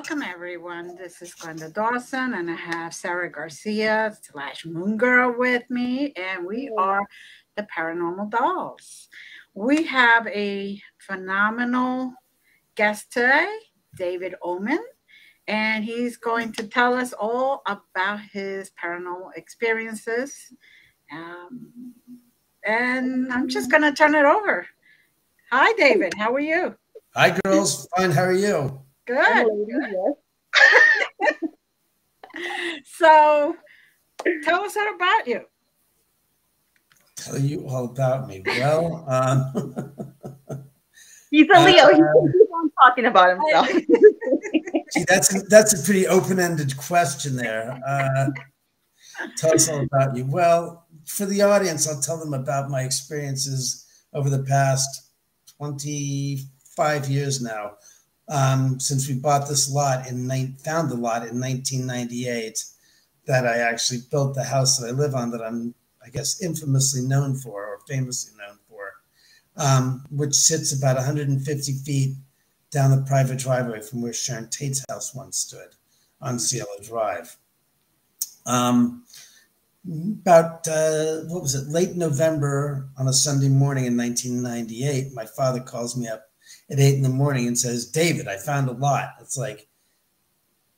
welcome everyone. This is Glenda Dawson, and I have Sarah Garcia / Moon Girl with me, and we are the Paranormal Dolls. We have a phenomenal guest today, David Oman, and he's going to tell us all about his paranormal experiences. Um, and I'm just going to turn it over. Hi, David. How are you? Hi, girls. Fine. How are you? Good. So, tell us all about you. Tell you all about me. Well, he's a Leo. He keeps on talking about himself. Gee, that's a pretty open-ended question there. Tell us all about you. Well, for the audience, I'll tell them about my experiences over the past 25 years now. Since we bought this lot found the lot in 1998, that I actually built the house that I live on, that I'm, I guess, infamously known for, or famously known for, which sits about 150 feet down the private driveway from where Sharon Tate's house once stood on Cielo Drive. Late November on a Sunday morning in 1998, my father calls me up at 8 in the morning and says, "David, I found a lot." It's like,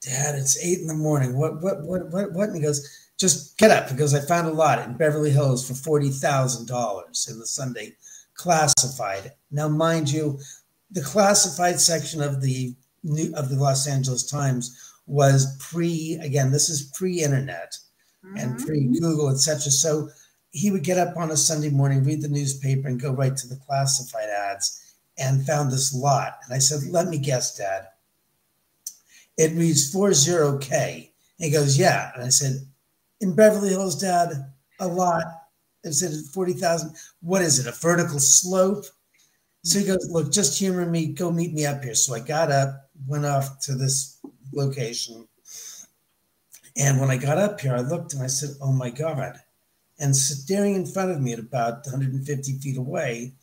"Dad, it's 8 in the morning. What? And he goes, "Just get up." He goes, "I found a lot in Beverly Hills for $40,000 in the Sunday classified." Now, mind you, the classified section of the Los Angeles Times was this is pre-internet and pre-Google, etc. So he would get up on a Sunday morning, read the newspaper, and go right to the classified ads, and found this lot. And I said, "Let me guess, Dad. It reads 40K. And he goes, "Yeah." And I said, "In Beverly Hills, Dad, a lot." I said, 40,000. What is it, a vertical slope? So he goes, "Look, just humor me. Go meet me up here." So I got up, went off to this location. And when I got up here, I looked and I said, "Oh, my God." And staring in front of me at about 150 feet away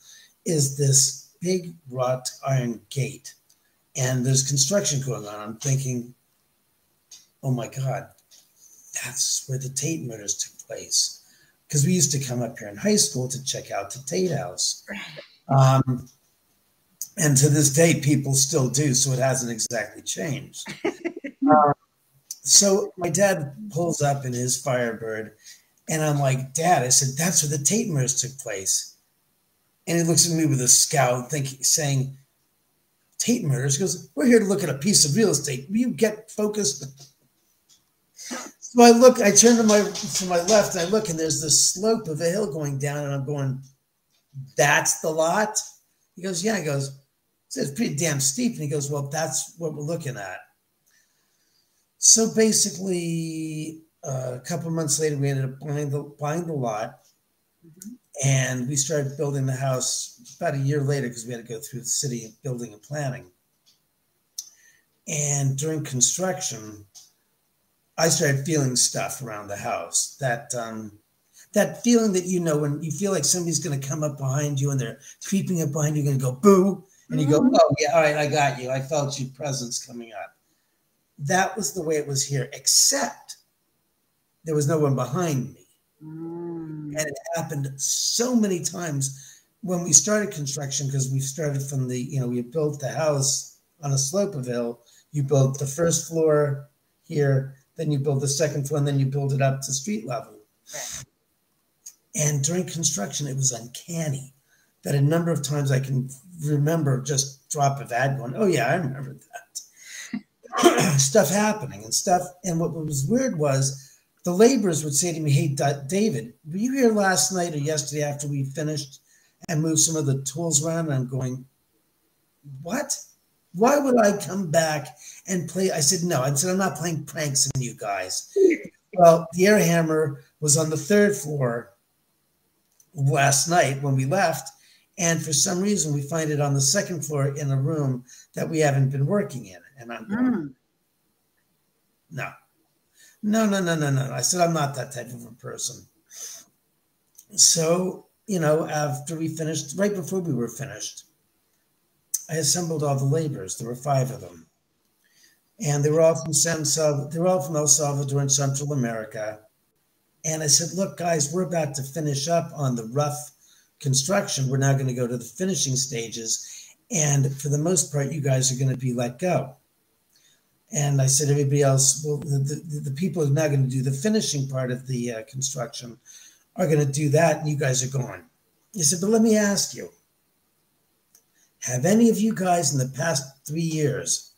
is this big wrought iron gate. And there's construction going on. I'm thinking, oh, my God, that's where the Tate murders took place. Because we used to come up here in high school to check out the Tate house. And to this day, people still do, so it hasn't exactly changed. So my dad pulls up in his Firebird, and I'm like, "Dad," I said, "that's where the Tate murders took place." And he looks at me with a scowl, saying, "Tate murders?" He goes, "We're here to look at a piece of real estate. Will you get focused?" So I turn to my left, and I look, and there's this slope of a hill going down, and I'm going, "That's the lot?" He goes, "Yeah." He goes, "It's pretty damn steep." And he goes, "Well, that's what we're looking at." So basically, a couple of months later, we ended up buying the lot. And we started building the house about a year later, because we had to go through the city of building and planning. And during construction, I started feeling stuff around the house. That feeling that, when you feel like somebody's going to come up behind you and they're creeping up behind you, going to go, "Boo." And you go, "Oh, yeah, all right, I got you. I felt your presence coming up." That was the way it was here, except there was no one behind me. And it happened so many times when we started construction, because we started from we built the house on a slope of hill. You built the first floor here, then you build the second floor, and then you build it up to street level. Right. And during construction, it was uncanny that a number of times I can remember just drop of ad going, "Oh, yeah, I remember that." Stuff happening and stuff. And what was weird was, the laborers would say to me, "Hey, David, were you here last night or yesterday after we finished and moved some of the tools around?" And I'm going, "What? Why would I come back and play?" I said, "No." I said, "I'm not playing pranks on you guys." Well, the air hammer was on the 3rd floor last night when we left. And for some reason, we find it on the 2nd floor in a room that we haven't been working in. And I'm going, No. I said, "I'm not that type of a person." So, after we finished, right before we were finished, I assembled all the laborers. There were 5 of them. And they were all from El Salvador in Central America. And I said, look, guys, we're about to finish up on the rough construction. We're now going to go to the finishing stages. And for the most part, you guys are going to be let go. And I said, everybody else, well, the people who are now going to do the finishing part of the construction are going to do that, and you guys are going. He said, but let me ask you, have any of you guys in the past 3 years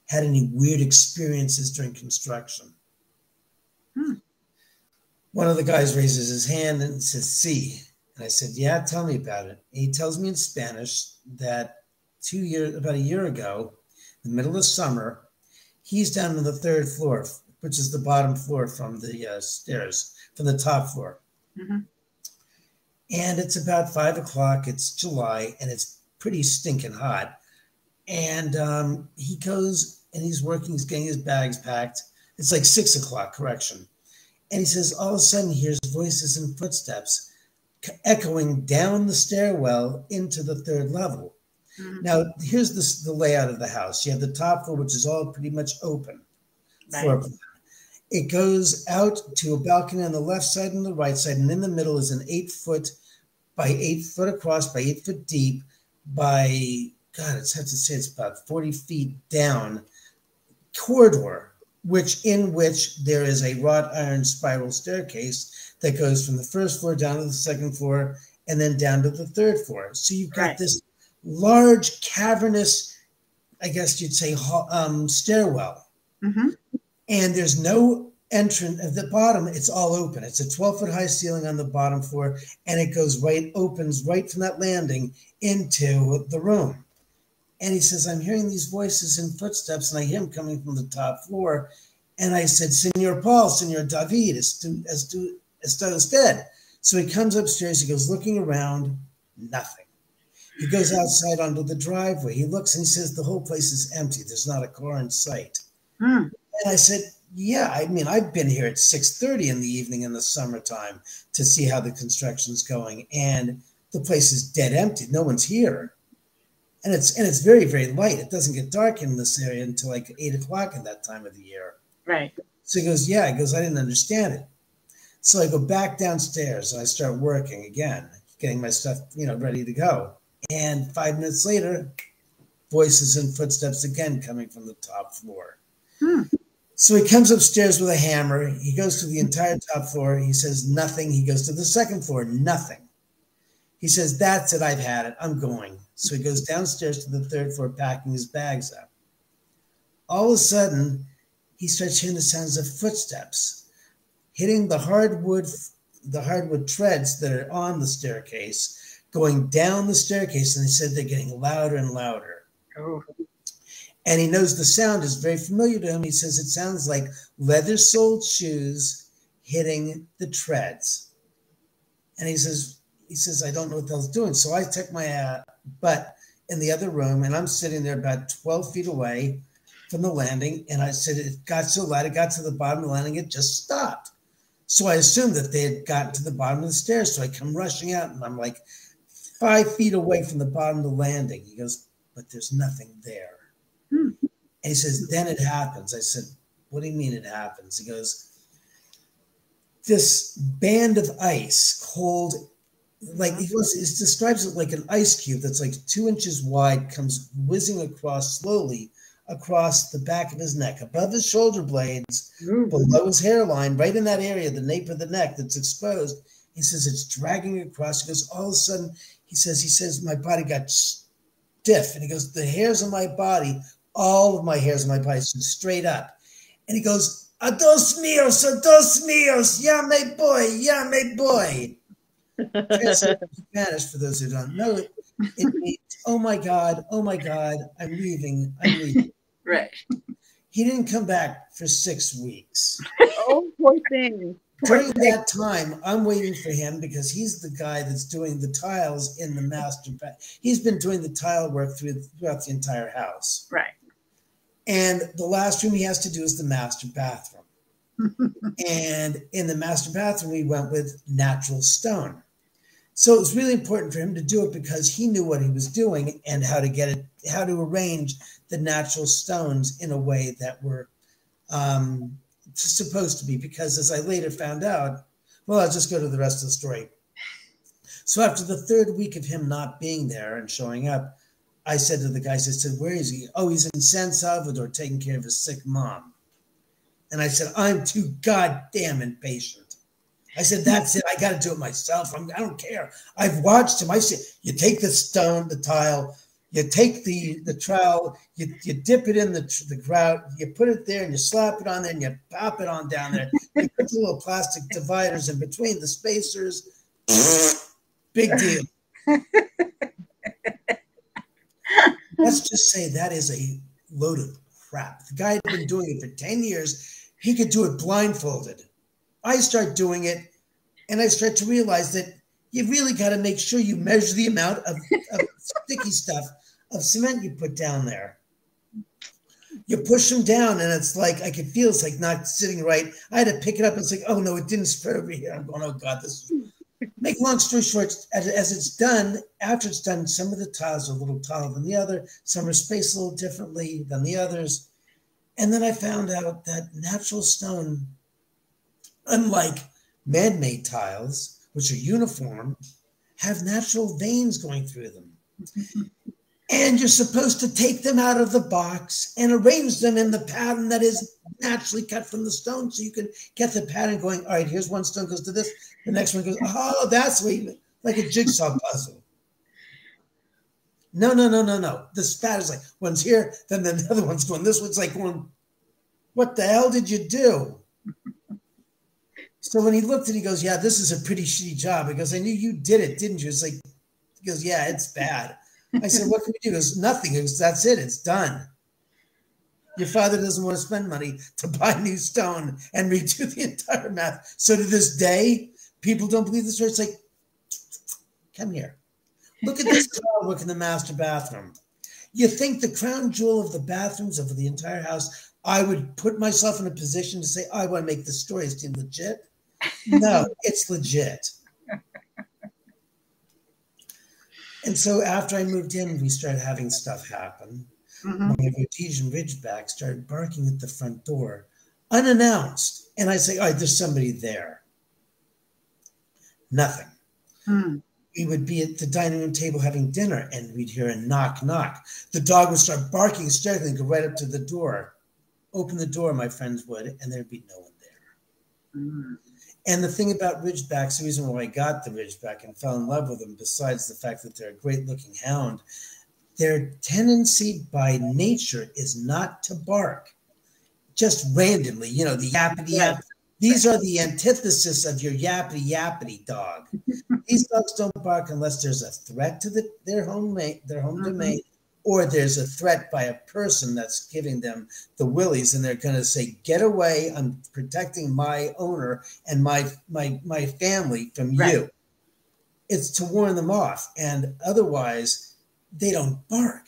had any weird experiences during construction? One of the guys raises his hand and says, sí. And I said, yeah, tell me about it. And he tells me in Spanish that about a year ago, in the middle of summer, he's down on the 3rd floor, which is the bottom floor from the stairs, from the top floor. Mm-hmm. And it's about 5 o'clock. It's July, and it's pretty stinking hot. And he goes and he's working. He's getting his bags packed. It's like 6 o'clock, correction. And he says, all of a sudden, he hears voices and footsteps echoing down the stairwell into the 3rd level. Mm-hmm. Now, here's the layout of the house. You have the top floor, which is all pretty much open. Right. It goes out to a balcony on the left side and the right side, and in the middle is an 8 foot by 8 foot across by 8 foot deep by, God, it's hard to say, it's about 40 feet down corridor, in which there is a wrought iron spiral staircase that goes from the 1st floor down to the 2nd floor and then down to the 3rd floor. So you've got this large cavernous, I guess you'd say, stairwell. Mm-hmm. And there's no entrance at the bottom. It's all open. It's a 12-foot high ceiling on the bottom floor, and it opens right from that landing into the room. And he says, I'm hearing these voices and footsteps, and I hear them coming from the top floor. And I said, Senor Paul, Senor David, está usted? So he comes upstairs. He goes looking around, nothing. He goes outside onto the driveway. He looks and he says, the whole place is empty. There's not a car in sight. And I said, yeah, I mean, I've been here at 6:30 in the evening in the summertime to see how the construction's going. And the place is dead empty. No one's here. And it's very, very light. It doesn't get dark in this area until like 8 o'clock in that time of the year. Right. So he goes, yeah. He goes, I didn't understand it. So I go back downstairs and I start working again, getting my stuff, ready to go. And 5 minutes later, voices and footsteps again coming from the top floor. So he comes upstairs with a hammer. He goes to the entire top floor. He says nothing. He goes to the 2nd floor, nothing. He says, that's it. I've had it. I'm going. So he goes downstairs to the 3rd floor, packing his bags up. All of a sudden, he starts hearing the sounds of footsteps hitting the hardwood treads that are on the staircase, going down the staircase. And he said they're getting louder and louder. Oh. And he knows the sound is very familiar to him. He says it sounds like leather-soled shoes hitting the treads. And he says, I don't know what the hell's doing. So I took my butt in the other room, and I'm sitting there about 12 feet away from the landing. And I said, it got so loud, it got to the bottom of the landing, it just stopped. So I assumed that they had gotten to the bottom of the stairs. So I come rushing out, and I'm like 5 feet away from the bottom of the landing. He goes, but there's nothing there. And he says, then it happens. I said, what do you mean it happens? He goes, this band of ice, cold, like he describes it like an ice cube that's like 2 inches wide, comes whizzing across slowly across the back of his neck, above his shoulder blades, below his hairline, right in that area, the nape of the neck that's exposed. He says it's dragging across. He goes, all of a sudden, he says, my body got stiff. And he goes, the hairs on my body, all of my hairs on my body stood straight up. And he goes, a dos míos, ya me boy. Translated in Spanish, for those who don't know it, it means, oh my God, I'm leaving. Right. He didn't come back for 6 weeks. Oh, poor thing. During that time, I'm waiting for him because he's the guy that's doing the tiles in the master bath. He's been doing the tile work throughout the entire house. Right. And the last room he has to do is the master bathroom. And in the master bathroom, we went with natural stone. So it was really important for him to do it because he knew what he was doing and how to get it, how to arrange the natural stones in a way that were supposed to be. Because as I later found out, well, I'll just go to the rest of the story. So after the third week of him not being there and showing up, I said to the guys, I said, where is he? Oh, he's in San Salvador taking care of his sick mom. And I said, I'm too goddamn impatient. I said, that's it. I got to do it myself. I don't care. I've watched him. I said, you take the stone, the tile, you take the trowel, you dip it in the grout, you put it there and you slap it on there and you pop it on down there. You put the little plastic dividers in between the spacers. Big deal. Let's just say that is a load of crap. The guy had been doing it for 10 years. He could do it blindfolded. I start doing it, and I start to realize that you really got to make sure you measure the amount of sticky stuff of cement you put down there. You push them down, and it's like, I can feel it's like not sitting right. I had to pick it up, and it's like, oh, no, it didn't spread over here. I'm going, oh, God, this is... Make long story short, as it's done, after it's done, some of the tiles are a little taller than the other. Some are spaced a little differently than the others. And then I found out that natural stone, unlike man-made tiles, which are uniform, have natural veins going through them. And you're supposed to take them out of the box and arrange them in the pattern that is naturally cut from the stone, so you can get the pattern going. All right, here's one stone goes to this. The next one goes, oh, that's like a jigsaw puzzle. No. The pattern's like, one's here, then the other one's going, this one's like going, what the hell did you do? So when he looked at it, he goes, yeah, this is a pretty shitty job. He goes, I knew you did it, didn't you? It's like, he goes, yeah, it's bad. I said, what can we do? He goes, nothing. He goes, that's it. It's done. Your father doesn't want to spend money to buy new stone and redo the entire math. So to this day, people don't believe the story. It's like, come here. Look at this tile work in the master bathroom. You think the crown jewel of the bathrooms of the entire house, I would put myself in a position to say, oh, I want to make the story seem legit? No, it's legit. And so after I moved in, we started having stuff happen. Mm-hmm. My Rhodesian Ridgeback started barking at the front door, unannounced. And I say, all right, there's somebody there. Nothing. We would be at the dining room table having dinner, and we'd hear a knock, knock. The dog would start barking hysterically and go right up to the door. Open the door, my friends would, and there'd be no one there. And the thing about Ridgebacks, the reason why I got the Ridgeback and fell in love with them, besides the fact that they're a great-looking hound, their tendency by nature is not to bark just randomly. You know, the yappity yap. These are the antithesis of your yappity yappity dog. These dogs don't bark unless there's a threat to their home domain, or there's a threat by a person that's giving them the willies, and they're going to say, "Get away! I'm protecting my owner and my family from you." It's to warn them off, and otherwise, they don't bark.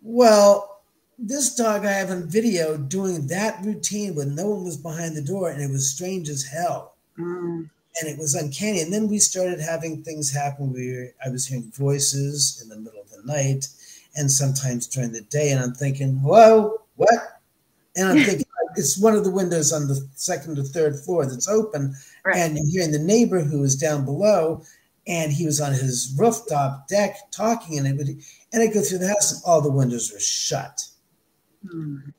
Well, this dog I have on video doing that routine when no one was behind the door, and it was strange as hell. And it was uncanny. And then we started having things happen where I was hearing voices in the middle of the night and sometimes during the day. And I'm thinking, whoa, what? And I'm thinking, it's one of the windows on the second or third floor that's open. Right. And you're hearing the neighbor who was down below, and he was on his rooftop deck talking. And I go through the house, and all the windows were shut. And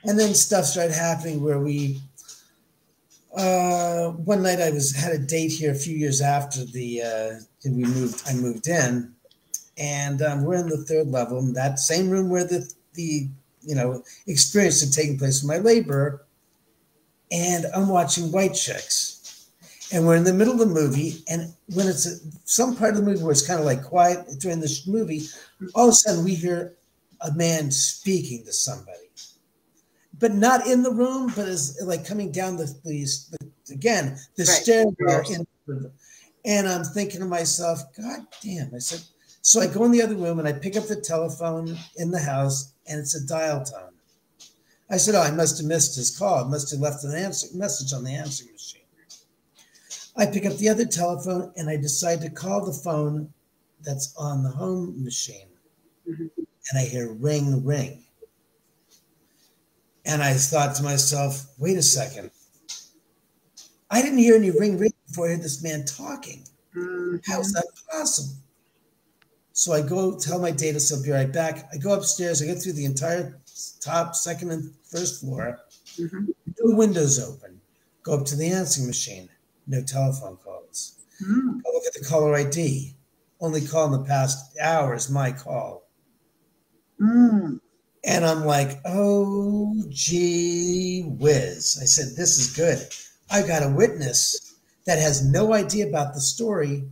then stuff started happening where we... one night I had a date here a few years after I moved in, and we're in the third level in that same room where the experience had taken place with my laborer, and I'm watching White Chicks, and we're in the middle of the movie, and when it's some part of the movie where it's kind of like quiet during the movie, all of a sudden we hear a man speaking to somebody. But not in the room, but as like coming down the stairwell. And I'm thinking to myself, God damn. I said, so I go in the other room and I pick up the telephone in the house, and it's a dial tone. I said, oh, I must have missed his call. I must have left an message on the answering machine. I pick up the other telephone and I decide to call the phone that's on the home machine. Mhm. And I hear ring, ring. And I thought to myself, wait a second. I didn't hear any ring, ring before I heard this man talking. How's Mhm. that possible? So I go tell my data, so I'll be right back. I go upstairs. I get through the entire top, second, and first floor. Mhm. No windows open. Go up to the answering machine. No telephone calls. Mhm. I look at the caller ID. Only call in the past hour is my call. Mhm. And I'm like, oh, gee whiz. I said, this is good. I got a witness that has no idea about the story,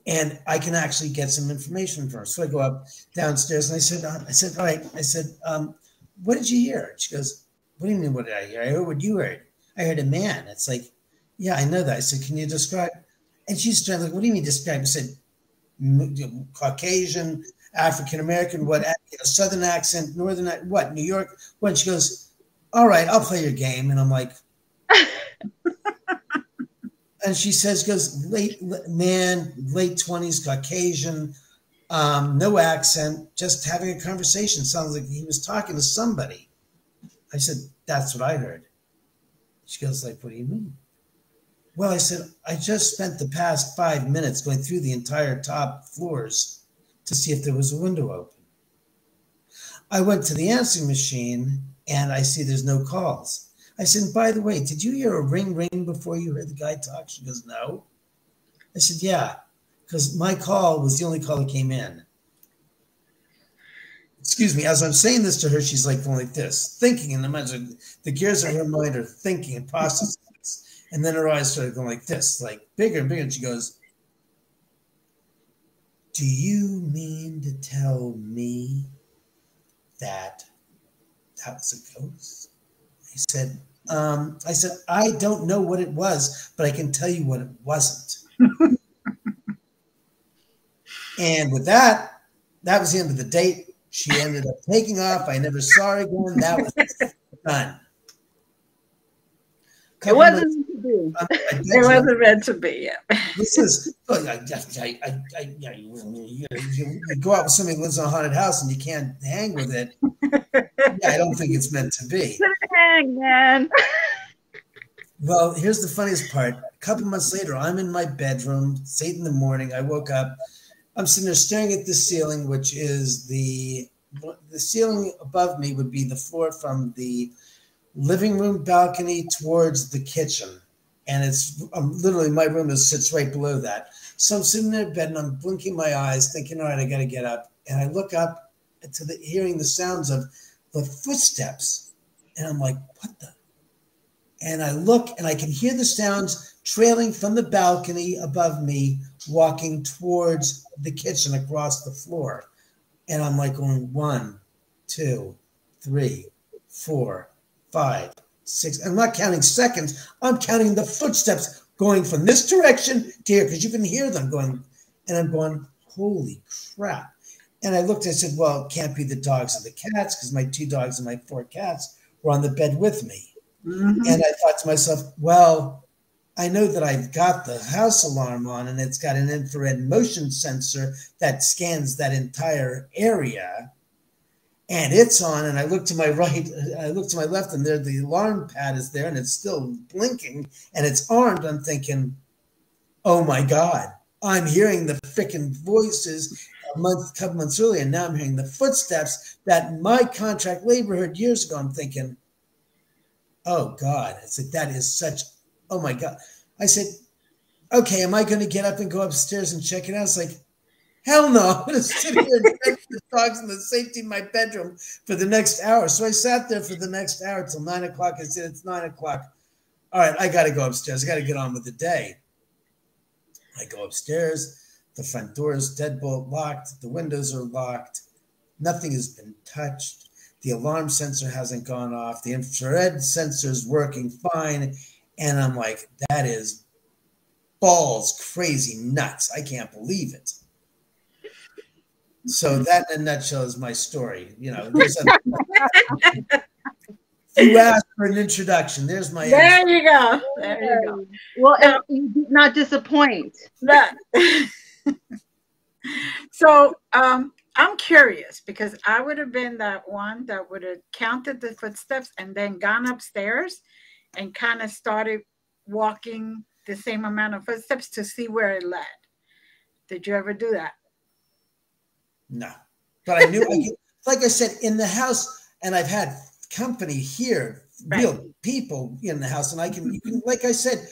and I can actually get some information from her. So I go up downstairs and I said, all right. I said, what did you hear? She goes, what do you mean, what did I hear? I heard what you heard. I heard a man. It's like, yeah, I know that. I said, can you describe? And she's trying, like, what do you mean describe? I said, Caucasian, African American, what, Southern accent, Northern, what, New York, what? She goes, all right, I'll play your game. And I'm like, and she says, goes, late man, late 20s, Caucasian, no accent, just having a conversation. Sounds like he was talking to somebody. I said, that's what I heard. She goes, like, what do you mean? Well, I said, I just spent the past 5 minutes going through the entire top floors to see if there was a window open. I went to the answering machine and I see there's no calls. I said, by the way, did you hear a ring ring before you heard the guy talk? She goes, no. I said, yeah, because my call was the only call that came in. Excuse me, as I'm saying this to her, she's like going like this, thinking, and imagine the gears of her mind are thinking and processing this. And then her eyes started going like this, like bigger and bigger. And she goes, do you mean to tell me that that was a ghost? I said, I don't know what it was, but I can tell you what it wasn't. And with that, that was the end of the date. She ended up taking off. I never saw her again. That was done. It wasn't to be. It wasn't meant to be. Yeah. This is, you go out with somebody who lives in a haunted house and you can't hang with it. Yeah, I don't think it's meant to be. Hang, man. Well, here's the funniest part. A couple months later, I'm in my bedroom. It's 8 in the morning. I woke up. I'm sitting there staring at the ceiling, which is the ceiling above me would be the floor from the living room balcony towards the kitchen. And it's literally my room sits right below that. So I'm sitting there in bed and I'm blinking my eyes thinking, all right, I got to get up. And I look up to hearing the sounds of the footsteps. And I'm like, what the? And I look and I can hear the sounds trailing from the balcony above me, walking towards the kitchen across the floor. And I'm like going 1, 2, 3, 4, 5, 6. I'm not counting seconds. I'm counting the footsteps going from this direction to here because you can hear them going. And I'm going, holy crap. And I looked, I said, well, it can't be the dogs or the cats because my 2 dogs and my 4 cats were on the bed with me. Mm-hmm. And I thought to myself, well, I know that I've got the house alarm on and it's got an infrared motion sensor that scans that entire area. And it's on, and I look to my right, I look to my left, and there the alarm pad is there, and it's still blinking, and it's armed. I'm thinking, oh my God, I'm hearing the freaking voices couple months earlier, and now I'm hearing the footsteps that my contract labor heard years ago. I'm thinking, oh God. I said, that is such, oh my God. I said, okay, am I going to get up and go upstairs and check it out? It's like, hell no, I'm going to sit here and check the dogs in the safety of my bedroom for the next hour. So I sat there for the next hour till 9 o'clock. I said, it's 9 o'clock. All right, I got to go upstairs. I got to get on with the day. I go upstairs. The front door is deadbolt locked. The windows are locked. Nothing has been touched. The alarm sensor hasn't gone off. The infrared sensor is working fine. And I'm like, that is balls crazy nuts. I can't believe it. So that in a nutshell is my story. You know, You asked for an introduction. There's my There answer. you go. There you go. Well, Now, you did not disappoint. that, so I'm curious because I would have been that one that would have counted the footsteps and then gone upstairs and kind of started walking the same amount of footsteps to see where it led. Did you ever do that? No, but I knew. Like I said, in the house, and I've had company here, Right. real people in the house, and you can, like I said,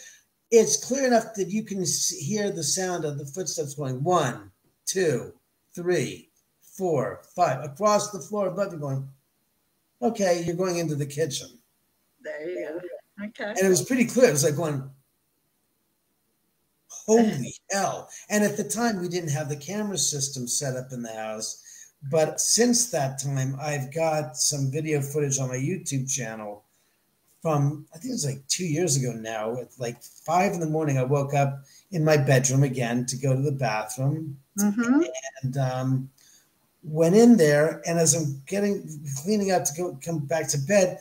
it's clear enough that you can hear the sound of the footsteps going 1, 2, 3, 4, 5 across the floor above you, going, okay, you're going into the kitchen. There you go. Okay. And it was pretty clear. It was like going, holy hell. And at the time, we didn't have the camera system set up in the house. But since that time, I've got some video footage on my YouTube channel from, I think it was like 2 years ago now. At like 5 in the morning, I woke up in my bedroom again to go to the bathroom. Mm-hmm. And went in there. And as I'm cleaning up to come back to bed,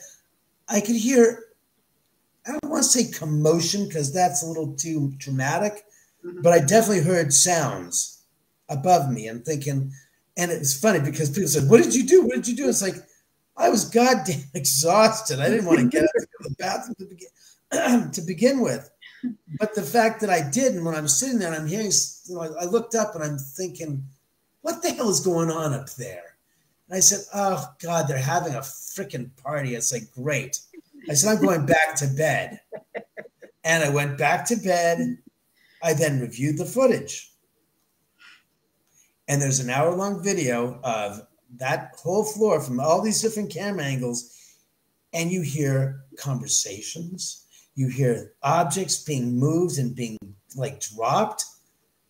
I could hear, I don't want to say commotion because that's a little too dramatic, but I definitely heard sounds above me and thinking, and it was funny because people said, what did you do? What did you do? It's like, I was goddamn exhausted. I didn't want to get out of the bathroom to begin with. But the fact that I did, and when I'm sitting there and I'm hearing, I looked up and I'm thinking, what the hell is going on up there? And I said, oh God, they're having a freaking party. It's like, great. I said, I'm going back to bed. And I went back to bed. I then reviewed the footage. And there's an hour-long video of that whole floor from all these different camera angles. And you hear conversations. You hear objects being moved and being like dropped,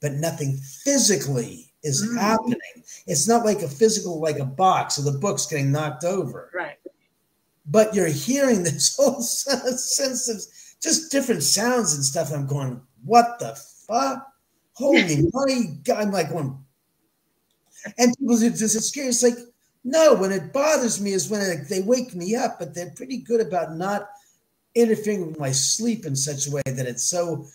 but nothing physically is happening. It's not like a physical, like a box or the book's getting knocked over. Right. But you're hearing this whole sense of just different sounds and stuff. I'm going, what the fuck? Holy my God. I'm like going, and people are just scared. It's like, no, when it bothers me is when they wake me up, but they're pretty good about not interfering with my sleep in such a way that it's so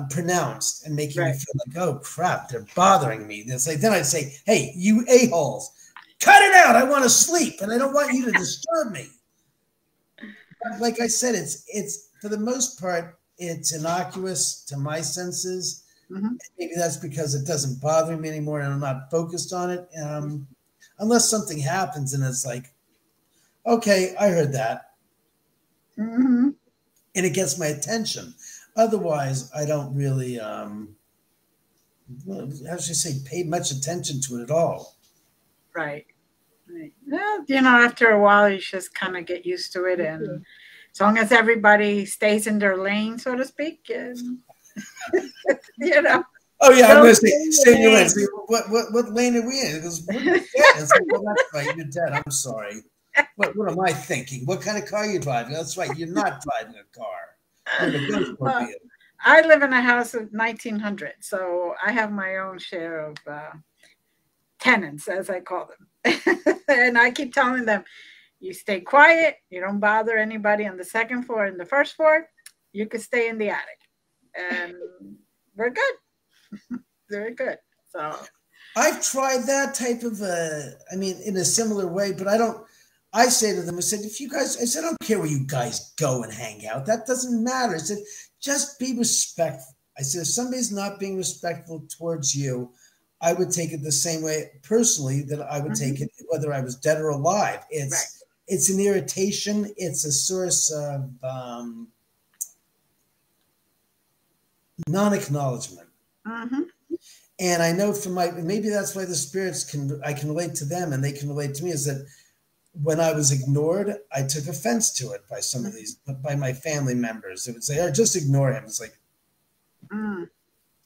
pronounced and making me feel like, oh crap, they're bothering me. It's like, then I'd say, hey, you a-holes, cut it out. I want to sleep and I don't want you to disturb me. But like I said, it's for the most part, it's innocuous to my senses. Mm-hmm. Maybe that's because it doesn't bother me anymore and I'm not focused on it. Unless something happens and it's like, okay, I heard that. Mm-hmm. And it gets my attention. Otherwise, I don't really, how should I say, pay much attention to it at all. Right. Well, after a while, you just kind of get used to it. And as long as everybody stays in their lane, so to speak, and, Oh, yeah, I'm going to stay in your lane. So what lane are we in? It goes, we're dead. It's like, well, that's right, you're dead. I'm sorry. What am I thinking? What kind of car are you driving? That's right, you're not driving a car. You're in a Ghostmobile. I live in a house of 1900, so I have my own share of tenants, as I call them. And I keep telling them, you stay quiet, you don't bother anybody on the second floor and the first floor, you could stay in the attic. And we're good. Very good. So I've tried that type of in a similar way, but I say to them, I said, I don't care where you guys go and hang out. That doesn't matter. I said, just be respectful. I said, if somebody's not being respectful towards you, I would take it the same way personally that I would take it whether I was dead or alive. It's an irritation. It's a source of non-acknowledgement. Mm-hmm. And I know from maybe that's why the spirits I can relate to them and they can relate to me, is that when I was ignored, I took offense to it by some of these, by my family members. They would say, oh, just ignore him. It's like,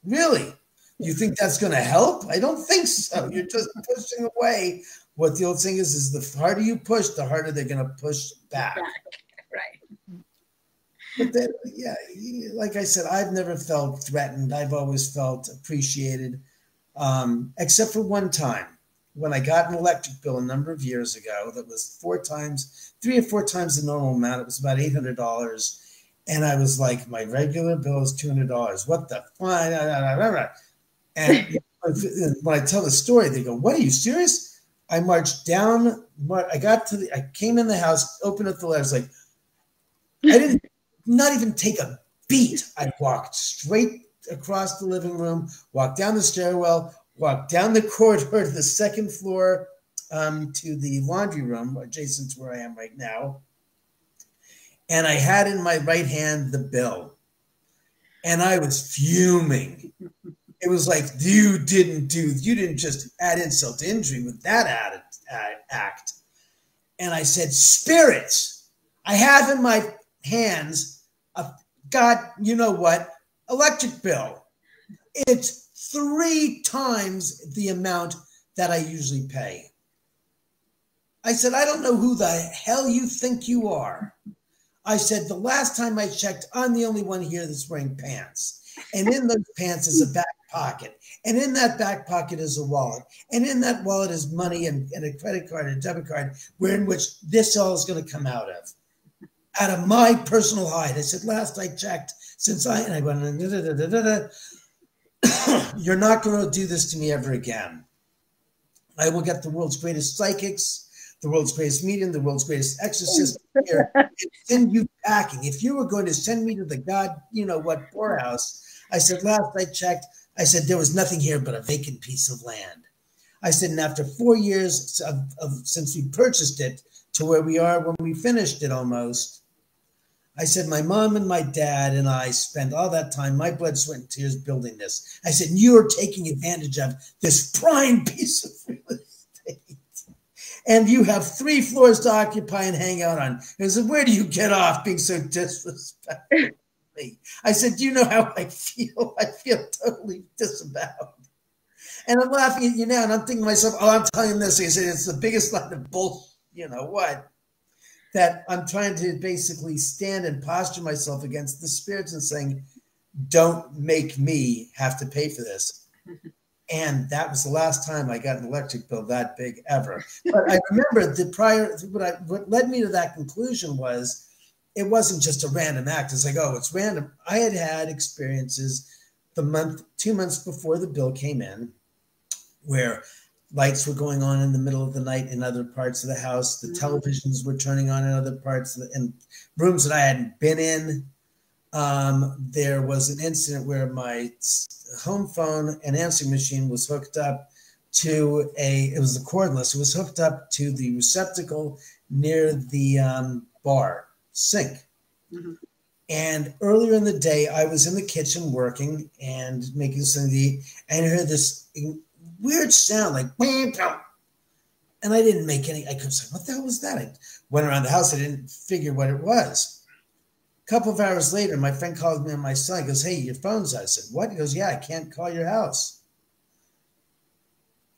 really? You think that's going to help? I don't think so. You're just pushing away. What the old saying is the harder you push, the harder they're going to push back. Right. But then, yeah, like I said, I've never felt threatened. I've always felt appreciated, except for one time when I got an electric bill a number of years ago that was 3 or 4 times the normal amount. It was about $800. And I was like, my regular bill is $200. What the fuck? And when I tell the story, they go, what, are you serious? I marched down. I came in the house, opened up the letters. Like, I didn't not even take a beat. I walked straight across the living room, walked down the stairwell, walked down the corridor to the second floor to the laundry room, adjacent to where I am right now. And I had in my right hand the bill. And I was fuming. It was like, you didn't just add insult to injury with that act. And I said, spirits, I have in my hands a, God, you know what, electric bill. It's 3 times the amount that I usually pay. I said, I don't know who the hell you think you are. I said, the last time I checked, I'm the only one here that's wearing pants. And in those pants is a back pocket. And in that back pocket is a wallet. And in that wallet is money and a credit card and a debit card, in which this all is going to come out of my personal hide. I said, last I checked, and I went, you're not going to do this to me ever again. I will get the world's greatest psychics, the world's greatest medium, the world's greatest exorcist here, and send you packing. If you were going to send me to the God, you know what, poorhouse, I said, last I checked, I said, there was nothing here but a vacant piece of land. I said, and after 4 years since we purchased it to where we are when we finished it almost, I said, my mom and my dad and I spent all that time, my blood, sweat, and tears building this. I said, you're taking advantage of this prime piece of real estate. And you have 3 floors to occupy and hang out on. I said, where do you get off being so disrespectful? I said, do you know how I feel? I feel totally disavowed. And I'm laughing at you now, and I'm thinking to myself, oh, I'm telling you this. I said, it's the biggest line of bull, you know what? That I'm trying to basically stand and posture myself against the spirits and saying, don't make me have to pay for this. And that was the last time I got an electric bill that big ever. But I remember what led me to that conclusion was, it wasn't just a random act. It's like, oh, it's random. I had experiences 2 months before the bill came in where lights were going on in the middle of the night in other parts of the house. The televisions were turning on in other parts in rooms that I hadn't been in. There was an incident where my home phone and answering machine was hooked up to it was the cordless. It was hooked up to the receptacle near the bar sink. Mm-hmm. And earlier in the day, I was in the kitchen working and making something to eat, and I heard this weird sound like, and I didn't make any. I could say, what the hell was that? I went around the house. I didn't figure what it was. A couple of hours later, my friend called me on my son. He goes, hey, your phone's out. I said, what? He goes, yeah, I can't call your house.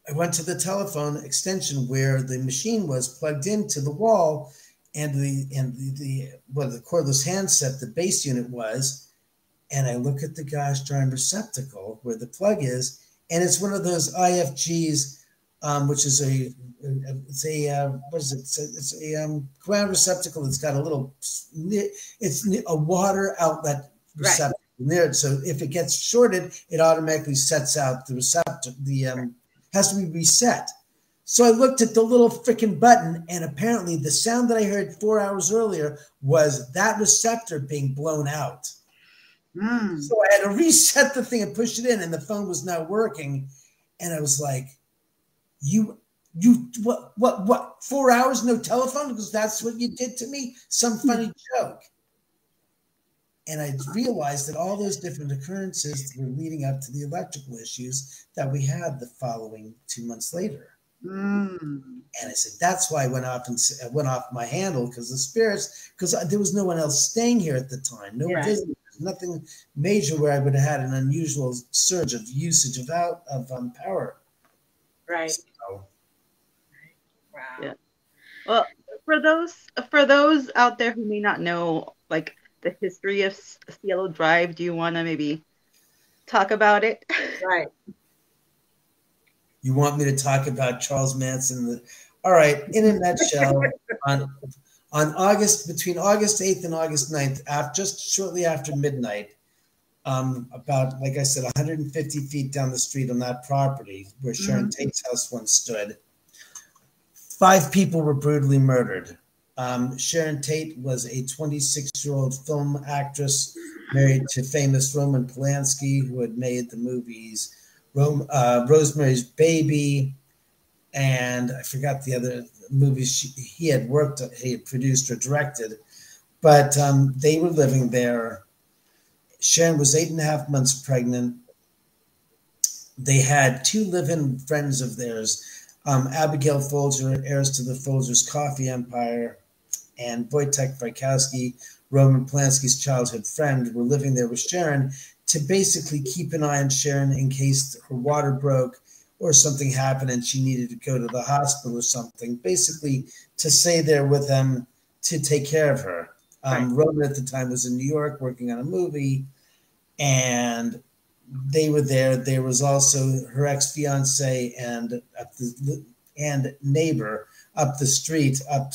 I went to the telephone extension where the machine was plugged into the wall, and the cordless handset, the base unit was, and I look at the gosh darn receptacle where the plug is, and it's one of those IFGs, which is it's a ground receptacle that's got a little, it's a water outlet receptacle there. So if it gets shorted, it automatically sets out the receptor. Has to be reset. So I looked at the little freaking button, and apparently the sound that I heard 4 hours earlier was that receptor being blown out. So I had to reset the thing and push it in, and the phone was not working. And I was like, what, 4 hours, no telephone? Because that's what you did to me? Some funny joke. And I realized that all those different occurrences were leading up to the electrical issues that we had the following 2 months later. And I said, that's why I went off my handle, because the spirits, because there was no one else staying here at the time. No visitors, nothing major where I would have had an unusual surge of usage of power. Right. So, wow. Yeah. Well, for those out there who may not know, like, the history of Cielo Drive, do you want to maybe talk about it? Right. You want me to talk about Charles Manson? All right, in a nutshell, on between August 8th and August 9th, just shortly after midnight, about, like I said, 150 feet down the street on that property where Sharon Tate's house once stood, 5 people were brutally murdered. Sharon Tate was a 26-year-old film actress married to famous Roman Polanski, who had made the movies Rosemary's Baby, and I forgot the other movies he had produced or directed. But they were living there. Sharon was 8.5 months pregnant. They had 2 live-in friends of theirs, Abigail Folger, heirs to the Folgers coffee empire, and Wojtek Frykowski, Roman Polanski's childhood friend, were living there with Sharon to basically keep an eye on Sharon in case her water broke or something happened and she needed to go to the hospital or something, basically to stay there with them to take care of her. Roman at the time was in New York working on a movie, and they were there. There was also her ex-fiance and neighbor up the street, up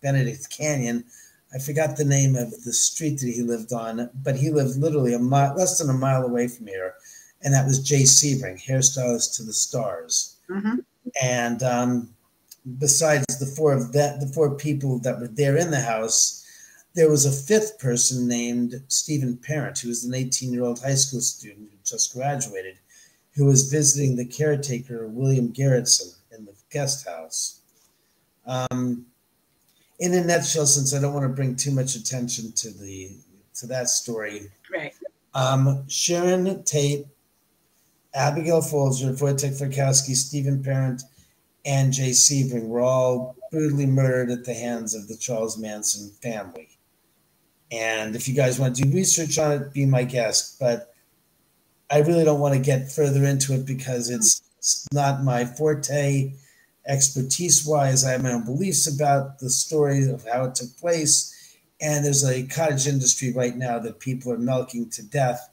Benedict Canyon. I forgot the name of the street that he lived on, but he lived literally less than a mile away from here, and that was Jay Sebring, hairstylist to the stars. And besides the 4 people that were there in the house, there was a 5th person named Stephen Parent, who was an 18-year-old high school student who just graduated, who was visiting the caretaker, William Garrettson, in the guest house. In a nutshell, since I don't want to bring too much attention to that story, Sharon Tate, Abigail Folger, Wojtek Frykowski, Stephen Parent, and Jay Sebring were all brutally murdered at the hands of the Charles Manson family. And if you guys want to do research on it, be my guest. But I really don't want to get further into it because it's not my forte. Expertise-wise, I have my own beliefs about the story of how it took place. And there's a cottage industry right now that people are milking to death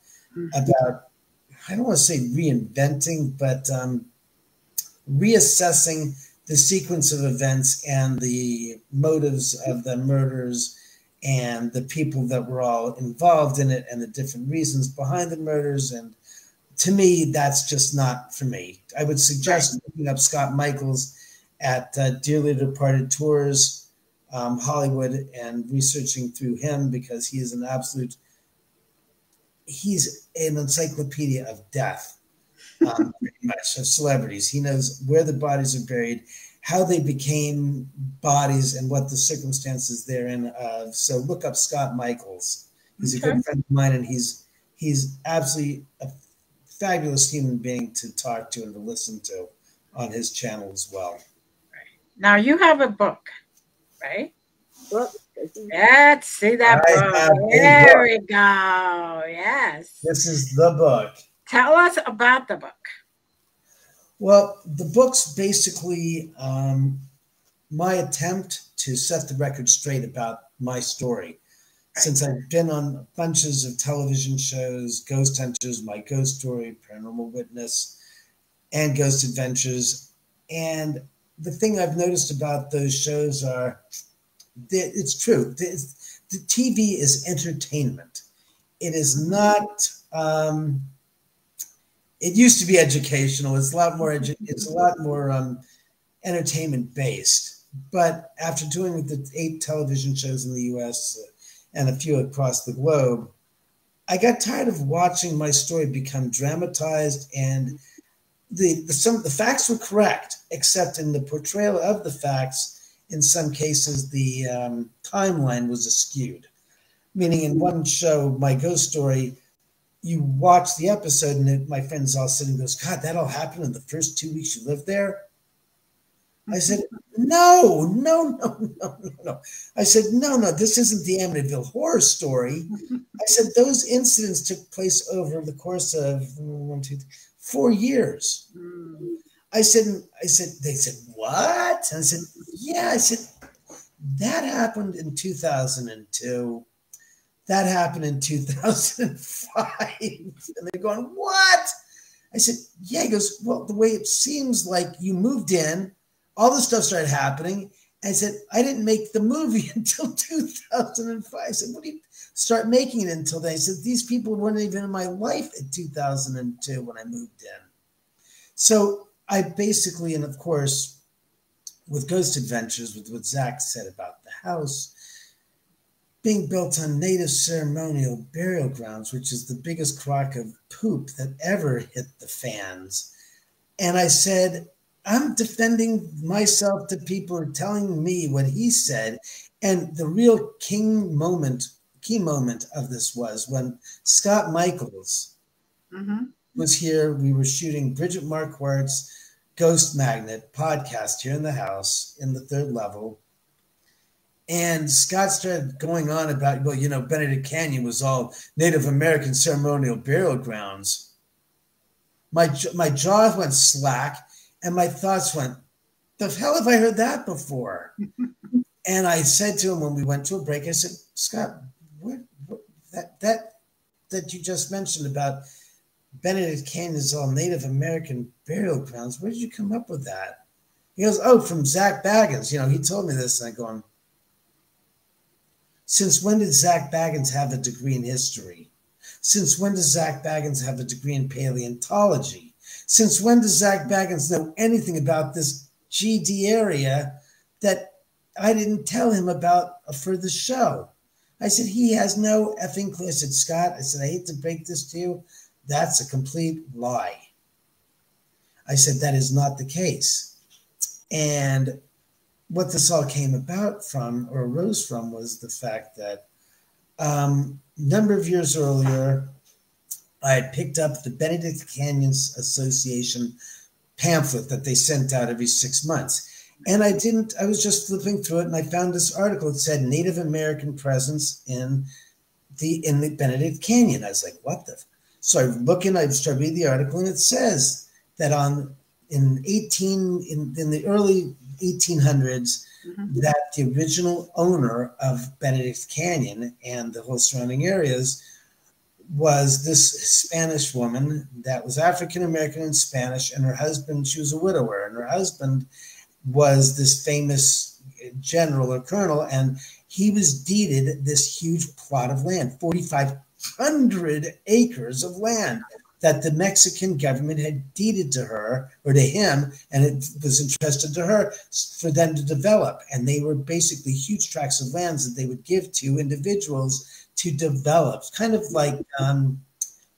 about, I don't want to say reinventing, but reassessing the sequence of events and the motives of the murders and the people that were all involved in it and the different reasons behind the murders. And to me, that's just not for me. I would suggest looking up Scott Michaels at Dearly Departed Tours, Hollywood, and researching through him, because he is he's an encyclopedia of death, pretty much, of celebrities. He knows where the bodies are buried, how they became bodies, and what the circumstances therein of. So look up Scott Michaels. He's a good friend of mine, and he's absolutely a fabulous human being to talk to and to listen to on his channel as well. Now you have a book, right? Let's see that book. There we go. Yes. This is the book. Tell us about the book. Well, the book's basically my attempt to set the record straight about my story. Since I've been on bunches of television shows, Ghost Hunters, My Ghost Story, Paranormal Witness, and Ghost Adventures. And the thing I've noticed about those shows are, it's true. The TV is entertainment. It is not. It used to be educational. It's a lot more entertainment based. But after doing the 8 television shows in the U.S. And a few across the globe, I got tired of watching my story become dramatized, and some of the facts were correct, except in the portrayal of the facts. In some cases, the timeline was askewed. Meaning, in one show, My Ghost Story, you watch the episode, and my friend's all sitting and goes, "God, that all happened in the first 2 weeks you lived there?" I said, no. I said, no, this isn't the Amityville Horror Story. I said, those incidents took place over the course of 4 years. I said, they said, what? And I said, yeah. I said, that happened in 2002. That happened in 2005. And they're going, what? I said, yeah. He goes, well, the way it seems like you moved in, all this stuff started happening. I said, I didn't make the movie until 2005. I said, what do you start making it until then? I said, these people weren't even in my life in 2002 when I moved in. So I basically, and of course, with Ghost Adventures, with what Zach said about the house being built on native ceremonial burial grounds, which is the biggest crock of poop that ever hit the fans. And I said, I'm defending myself to people who are telling me what he said. And the real key moment of this was when Scott Michaels was here. We were shooting Bridget Marquardt's Ghost Magnet podcast here in the house in the 3rd level. And Scott started going on about, well, Benedict Canyon was all Native American ceremonial burial grounds. My jaw went slack and my thoughts went, the hell have I heard that before? And I said to him when we went to a break, I said, Scott, what that you just mentioned about Benedict Canyon is all Native American burial grounds, where did you come up with that? He goes, oh, from Zach Baggins. He told me this. And I go, since when did Zach Baggins have a degree in history? Since when does Zach Baggins have a degree in paleontology? Since when does Zach Baggins know anything about this GD area that I didn't tell him about for the show? I said, he has no effing clue. I said, Scott, I said, I hate to break this to you. That's a complete lie. I said, that is not the case. And what this all came about from, or arose from, was the fact that a number of years earlier, I had picked up the Benedict Canyons Association pamphlet that they sent out every 6 months. And I was just flipping through it, and I found this article. It said Native American presence in the Benedict Canyon. I was like, what the? So I started reading the article, and it says that in the early 1800s, that the original owner of Benedict Canyon and the whole surrounding areas was this Spanish woman that was African American and Spanish, and her husband, she was a widower, and her husband was this famous general or colonel, and he was deeded this huge plot of land, 4,500 acres of land that the Mexican government had deeded to her or to him, and it was entrusted to her for them to develop. And they were basically huge tracts of lands that they would give to individuals to develop, kind of like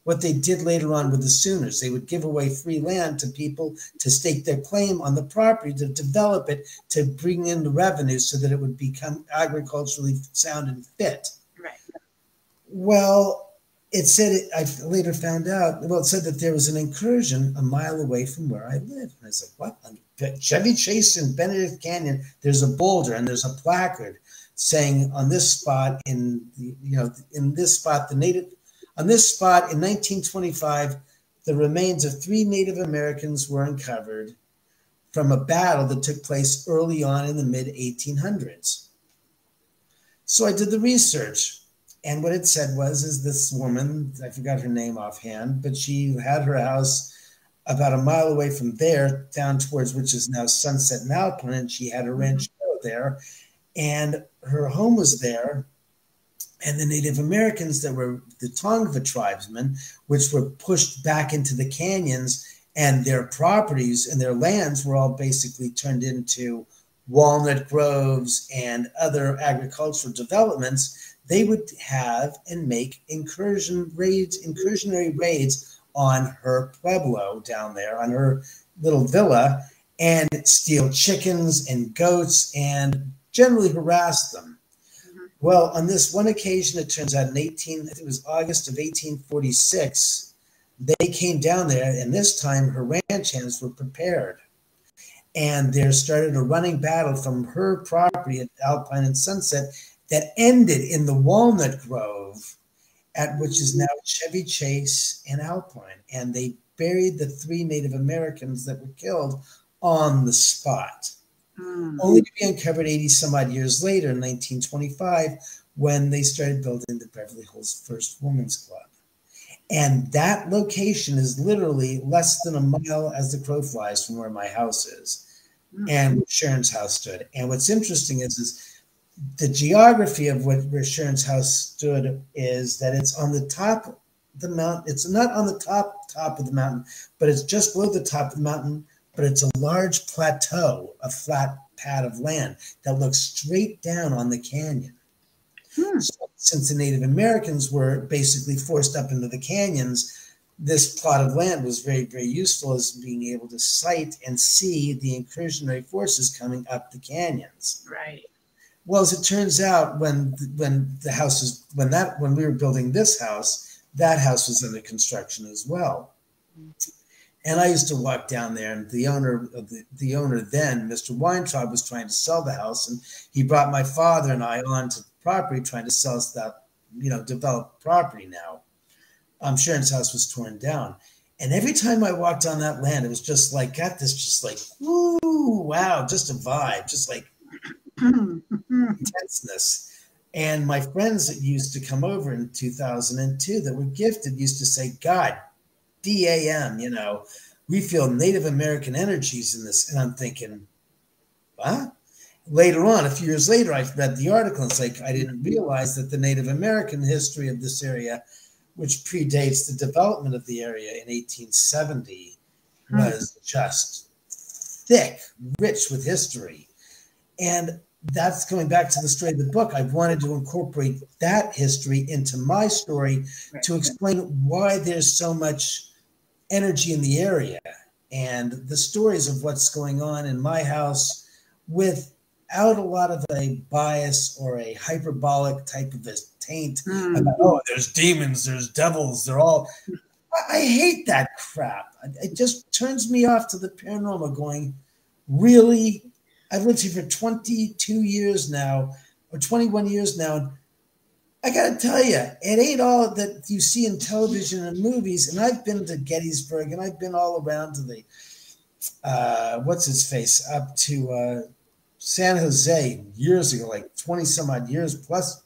what they did later on with the Sooners. They would give away free land to people to stake their claim on the property, to develop it, to bring in the revenue so that it would become agriculturally sound and fit. Right. Well, it said, I later found out, it said that there was an incursion a mile away from where I live. And I was like, what? On Chevy Chase in Benedict Canyon, there's a boulder and there's a placard saying on this spot in this spot in 1925, the remains of 3 Native Americans were uncovered from a battle that took place early on in the mid-1800s. So I did the research. And what it said is this woman, I forgot her name offhand, but she had her house about a mile away from there, down towards which is now Sunset and Alpine, and she had a ranch there, and her home was there. And the Native Americans that were the Tongva tribesmen, which were pushed back into the canyons, and their properties and their lands were all basically turned into walnut groves and other agricultural developments. They would have and make incursionary raids on her pueblo down there, on her little villa, and steal chickens and goats and generally harass them. Well, on this one occasion, it turns out I think it was August of 1846, they came down there, and this time her ranch hands were prepared. And there started a running battle from her property at Alpine and Sunset that ended in the Walnut Grove, which is now Chevy Chase and Alpine. And they buried the 3 Native Americans that were killed on the spot. Only to be uncovered 80 some odd years later in 1925 when they started building the Beverly Hills First Women's Club. And that location is literally less than a mile as the crow flies from where my house is and where Sharon's house stood. And what's interesting is the geography of where Sharon's house stood is that it's on the top of the mountain. It's not on the top of the mountain, but it's just below the top of the mountain. But it's a large plateau, a flat pad of land that looks straight down on the canyon. So, since the Native Americans were basically forced up into the canyons, this plot of land was very, very useful as being able to sight and see the incursionary forces coming up the canyons. Right. Well, as it turns out, when we were building this house, that house was under construction as well. And I used to walk down there, and the owner then, Mr. Weintraub, was trying to sell the house, and he brought my father and I onto the property, trying to sell us that, developed property now. Sharon's house was torn down. And every time I walked on that land, it was just like, got this just like, woo, wow, just a vibe, just like intenseness. And my friends that used to come over in 2002 that were gifted used to say, God, DAM, we feel Native American energies in this. And I'm thinking, what? Later on, a few years later, I read the article. It's like, I didn't realize that the Native American history of this area, which predates the development of the area in 1870, was just thick, rich with history. And that's going back to the story of the book. I wanted to incorporate that history into my story to explain why there's so much energy in the area and the stories of what's going on in my house without a lot of a bias or a hyperbolic type of a taint about, oh, there's demons, there's devils, they're all... I hate that crap. It just turns me off to the paranormal going, really? I've lived here for 22 years now, or 21 years now, and I got to tell you, it ain't all that you see in television and movies. And I've been to Gettysburg, and I've been all around to the, up to San Jose years ago, like 20 some odd years plus,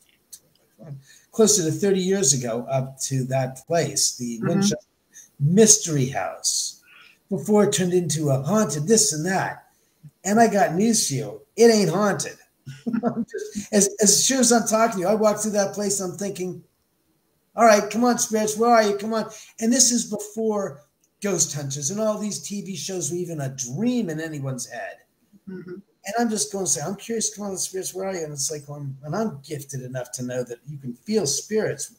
closer to 30 years ago, up to that place, the Winchester Mystery House, before it turned into a haunted this and that. And I got news for you, it ain't haunted. as sure as I'm talking to you, I walk through that place, I'm thinking, all right, come on, spirits, where are you? Come on. And this is before Ghost Hunters and all these TV shows were even a dream in anyone's head. And I'm just going to say, I'm curious, come on, the spirits, where are you? And it's like, and I'm gifted enough to know that you can feel spirits.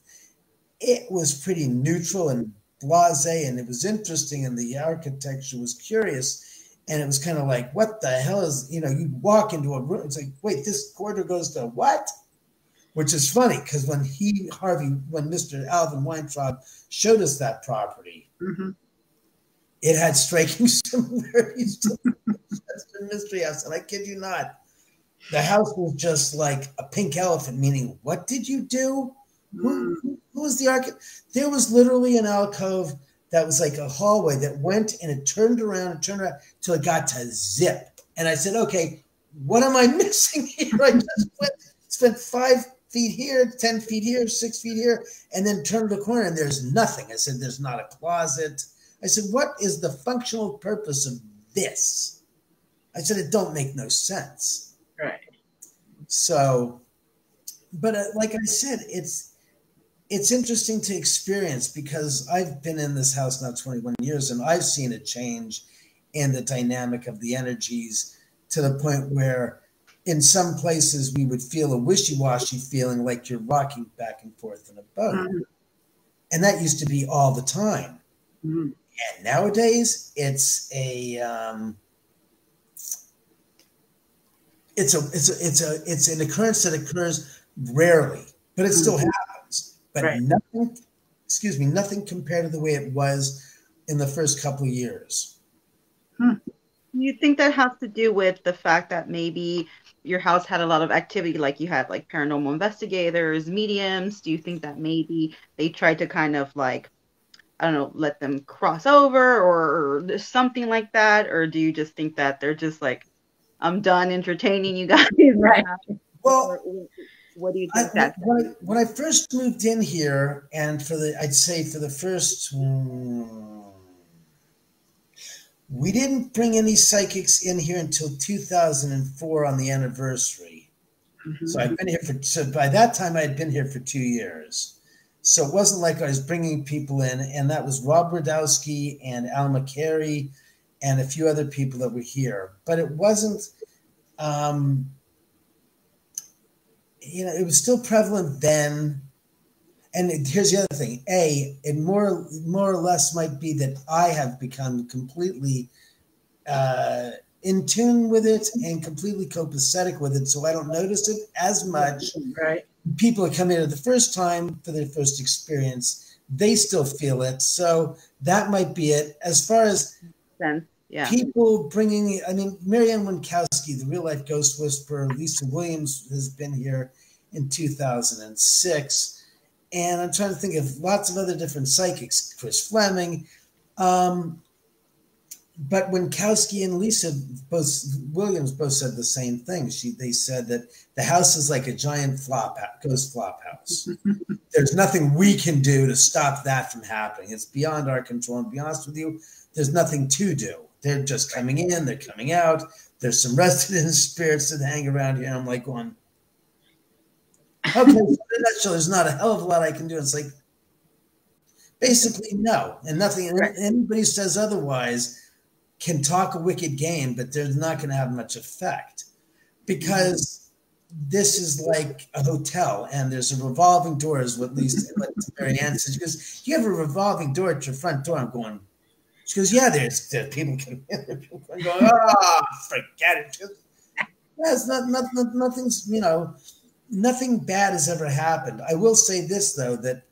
It was pretty neutral and blasé, and it was interesting, and the architecture was curious. And it was kind of like, what the hell is, you walk into a room, it's like, wait, this corridor goes to what? Which is funny, because when Mr. Alvin Weintraub showed us that property, it had striking similarities to the Mystery House. And I kid you not, the house was just like a pink elephant, meaning, what did you do? Who was the architect? There was literally an alcove that was like a hallway that went and it turned around till it got to zip. And I said, okay, what am I missing here? I just spent 5 feet here, 10 feet here, 6 feet here, and then turned the corner and there's nothing. I said, there's not a closet. I said, what is the functional purpose of this? I said, it don't make no sense. Right. So, but like I said, it's interesting to experience because I've been in this house now 21 years and I've seen a change in the dynamic of the energies to the point where in some places we would feel a wishy-washy feeling like you're rocking back and forth in a boat. And that used to be all the time. And nowadays it's an occurrence that occurs rarely, but it still happens. But nothing compared to the way it was in the first couple of years. You think that has to do with the fact that maybe your house had a lot of activity, like you had like paranormal investigators, mediums? Do you think that maybe they tried to kind of like, I don't know, let them cross over or something like that? Or do you just think that they're just like, I'm done entertaining you guys? Well, What do you think that's? When I first moved in here, and I'd say for the first, we didn't bring any psychics in here until 2004 on the anniversary. So I've been here so by that time I had been here for 2 years. So it wasn't like I was bringing people in, and that was Rob Radowski and Al McCary and a few other people that were here. But it wasn't, it was still prevalent then. And here's the other thing. It more or less might be that I have become completely in tune with it and completely copacetic with it, so I don't notice it as much. Right. People that come in at the first time for their first experience, they still feel it. So that might be it. As far as people bringing, Marianne Winkowski, the real life ghost whisperer, Lisa Williams has been here in 2006. And I'm trying to think of lots of other different psychics, Chris Fleming. But Winkowski and Lisa Williams both said the same thing. They said that the house is like a giant ghost flop house. There's nothing we can do to stop that from happening. It's beyond our control. And to be honest with you, there's nothing to do. They're just coming in, they're coming out. There's some resident spirits that hang around here. And I'm like going, okay, so in a nutshell, there's not a hell of a lot I can do. It's like, basically, no. And nothing, anybody says otherwise can talk a wicked game, but they're not going to have much effect because this is like a hotel and there's a revolving door, is what Lisa, what Marianne says. She goes, you have a revolving door at your front door. I'm going, she goes, yeah, there's people coming in. There people going, forget it. That's nothing's, nothing bad has ever happened. I will say this, though, that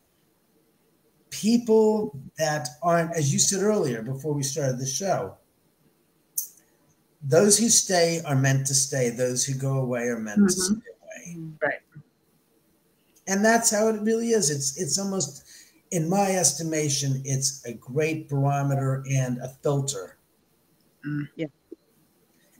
people that aren't, as you said earlier before we started the show, those who stay are meant to stay. Those who go away are meant to stay away. Right. And that's how it really is. It's almost, in my estimation, it's a great barometer and a filter. Yeah.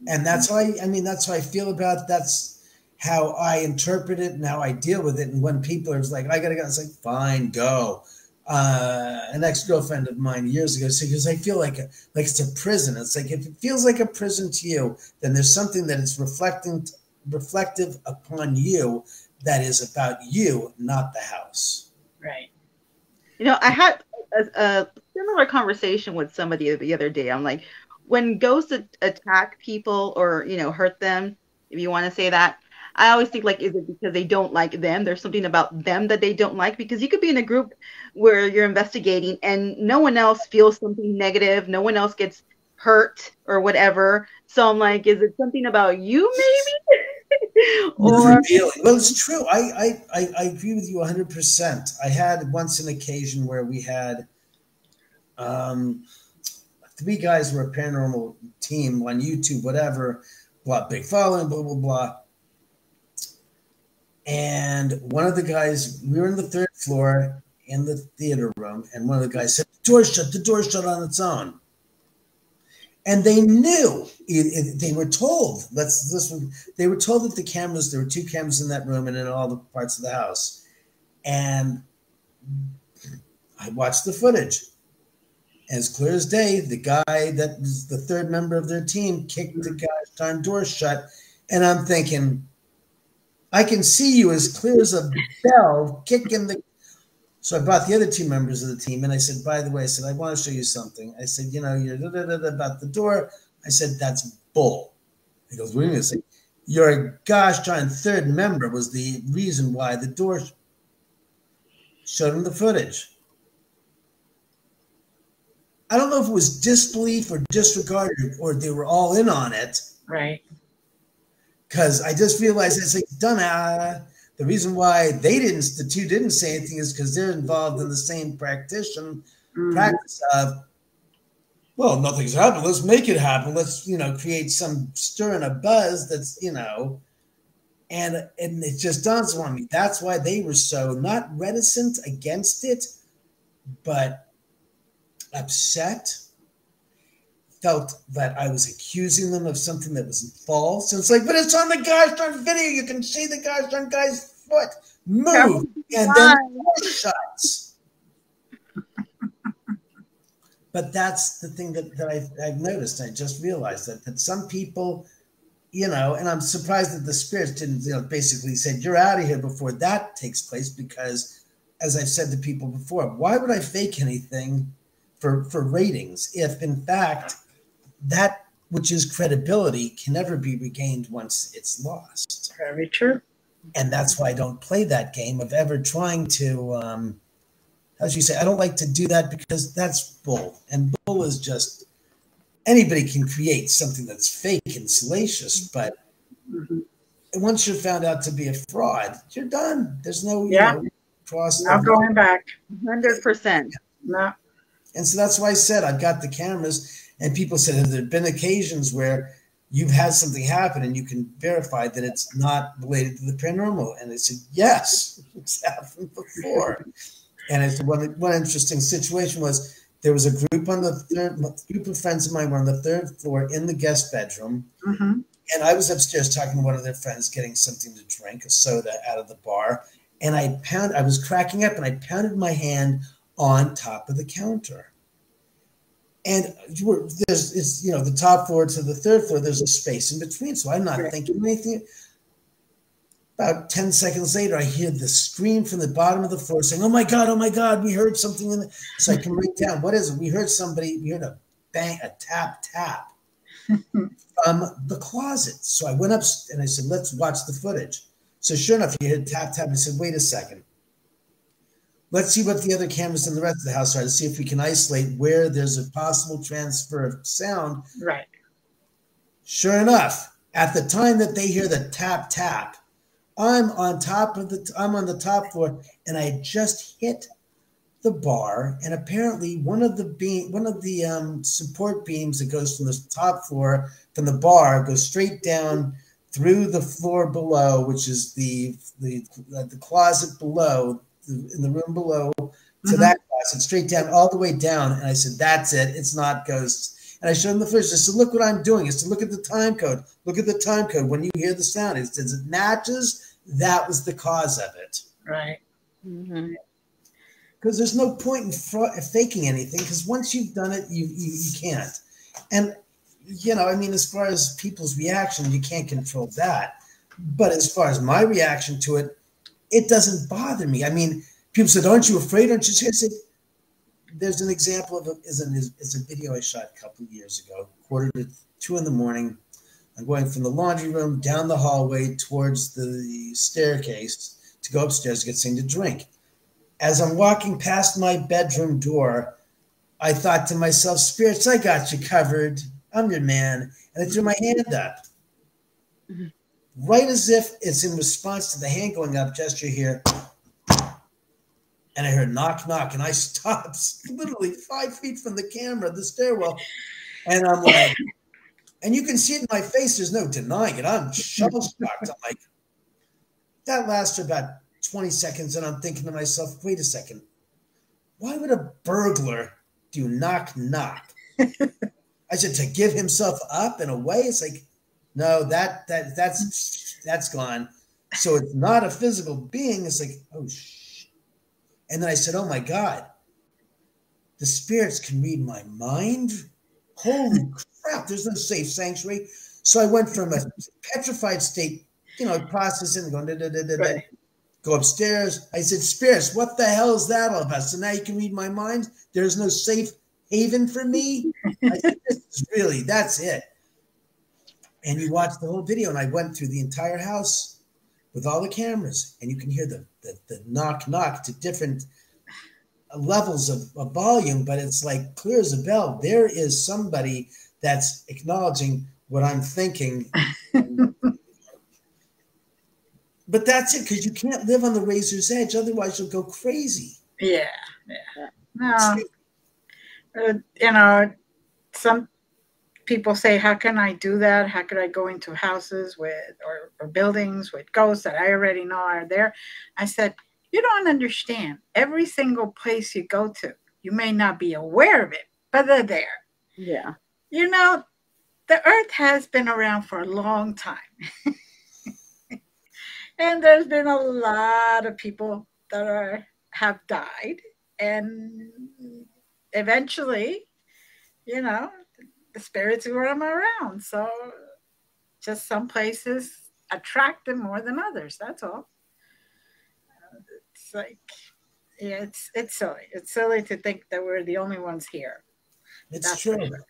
And that's how that's how I feel about it. That's how I interpret it and how I deal with it. And when people are like, I gotta go, it's like, fine, go. An ex-girlfriend of mine years ago said, because I feel like it's a prison. It's like, if it feels like a prison to you, then there's something that is reflective upon you that is about you, not the house. Right. I had a similar conversation with somebody the other day. I'm like, when ghosts attack people or, hurt them, if you want to say that, I always think, like, is it because they don't like them? There's something about them that they don't like, because you could be in a group where you're investigating and no one else feels something negative. No one else gets hurt or whatever. So I'm like, is it something about you maybe? Well, it's true. I agree with you 100%. I had once an occasion where we had 3 guys were a paranormal team on YouTube, whatever, blah, big following, blah, blah, blah. And one of the guys, we were on the 3rd floor in the theater room, and one of the guys said, the door shut on its own. And they knew, they were told, they were told that there were 2 cameras in that room and in all the parts of the house. And I watched the footage. As clear as day, the guy that was the 3rd member of their team kicked the guy's darn door shut. And I'm thinking, I can see you as clear as a bell kicking the. So I brought the other 2 members of the team, and I said, by the way, I want to show you something. I said, you're about the door. I said, that's bull. He goes, what do you mean? I said, your gosh darn 3rd member was the reason why the door. Showed him the footage. I don't know if it was disbelief or disregard or they were all in on it. Right. Because I just realized it's like, the reason why the 2 didn't say anything is because they're involved in the same practice of, well, nothing's happened. Let's make it happen. Let's, create some stir and a buzz that's, and it just dawns on me. That's why they were so not reticent against it, but upset. Felt that I was accusing them of something that was false. And it's like, but it's on the gosh darn video. You can see the gosh darn guy's foot, move, Oh, and then the door shuts. But that's the thing that I've noticed. I just realized that some people, you know, and I'm surprised that the spirits didn't, you know, basically say, you're out of here before that takes place, because as I've said to people before, why would I fake anything for ratings if in fact that which is credibility can never be regained once it's lost? Very true. And that's why I don't play that game of ever trying to, as you say, I don't like to do that, because that's bull. And bull is just, anybody can create something that's fake and salacious, but once you're found out to be a fraud, you're done. There's no, you know, cross. Not going back. 100%. No. And so that's why I said I've got the cameras, and people said, have there been occasions where you've had something happen and you can verify that it's not related to the paranormal? And I said, yes, it's happened before. And it's one interesting situation was there was a group group of friends of mine were on the third floor in the guest bedroom. Mm-hmm. And I was upstairs talking to one of their friends, getting something to drink, a soda out of the bar. And I was cracking up, and I pounded my hand on top of the counter. And it's, you know, the top floor to the third floor, there's a space in between. So I'm not thinking anything. About 10 seconds later, I hear the scream from the bottom of the floor saying, oh my God, we heard something. So I come right down. What is it? We heard a bang, a tap from the closet. So I went up and I said, let's watch the footage. So sure enough, you heard tap. I said, wait a second. Let's see what the other cameras in the rest of the house are to see if we can isolate where there's a possible transfer of sound. Right. Sure enough, at the time that they hear the tap, I'm on the top floor, and I had just hit the bar, and apparently one of the support beams that goes from the top floor from the bar goes straight down through the floor below, which is the closet below, in the room below, to that closet, straight down, all the way down. And I said, that's it. It's not ghosts. And I showed him the footage. I said, look what I'm doing. I said, look at the time code. Look at the time code. When you hear the sound, it says it matches. That was the cause of it. Right. Because there's no point in faking anything, because once you've done it, you can't. And, you know, I mean, as far as people's reaction, you can't control that. But as far as my reaction to it, it doesn't bother me. I mean, people said, aren't you afraid? Aren't you scared? I said, there's an example of it's a video I shot a couple of years ago, 1:45 in the morning. I'm going from the laundry room down the hallway towards the staircase to go upstairs to get something to drink. As I'm walking past my bedroom door, I thought to myself, spirits, I got you covered. I'm your man. And I threw my hand up. Right as if it's in response to the hand going up gesture here. And I heard knock, knock. And I stopped literally 5 feet from the camera, the stairwell. And I'm like, and you can see it in my face. There's no denying it. I'm shell-shocked. I'm like, that lasted about 20 seconds. And I'm thinking to myself, wait a second. Why would a burglar do knock, knock? I said, to give himself up in a way? It's like, no, that's gone. So it's not a physical being. It's like, oh, shh. And then I said, oh, my God. The spirits can read my mind? Holy crap, there's no safe sanctuary. So I went from a petrified state, you know, processing, going, go upstairs. I said, spirits, what the hell is that all about? So now you can read my mind? There's no safe haven for me? I said, that's it. And you watch the whole video, and I went through the entire house with all the cameras, and you can hear the knock, knock to different levels of volume, but it's like clear as a bell. There is somebody that's acknowledging what I'm thinking. But that's it, because you can't live on the razor's edge. Otherwise, you'll go crazy. Yeah. No. You know, some people say, how can I do that? How could I go into houses or buildings with ghosts that I already know are there? I said, you don't understand. Every single place you go to, you may not be aware of it, but they're there. Yeah. You know, the earth has been around for a long time. And there's been a lot of people that have died, and eventually, you know, the spirits will come around. So just some places attract them more than others. That's all. It's like, yeah, it's silly. It's silly to think that we're the only ones here. It's That's for true. sure.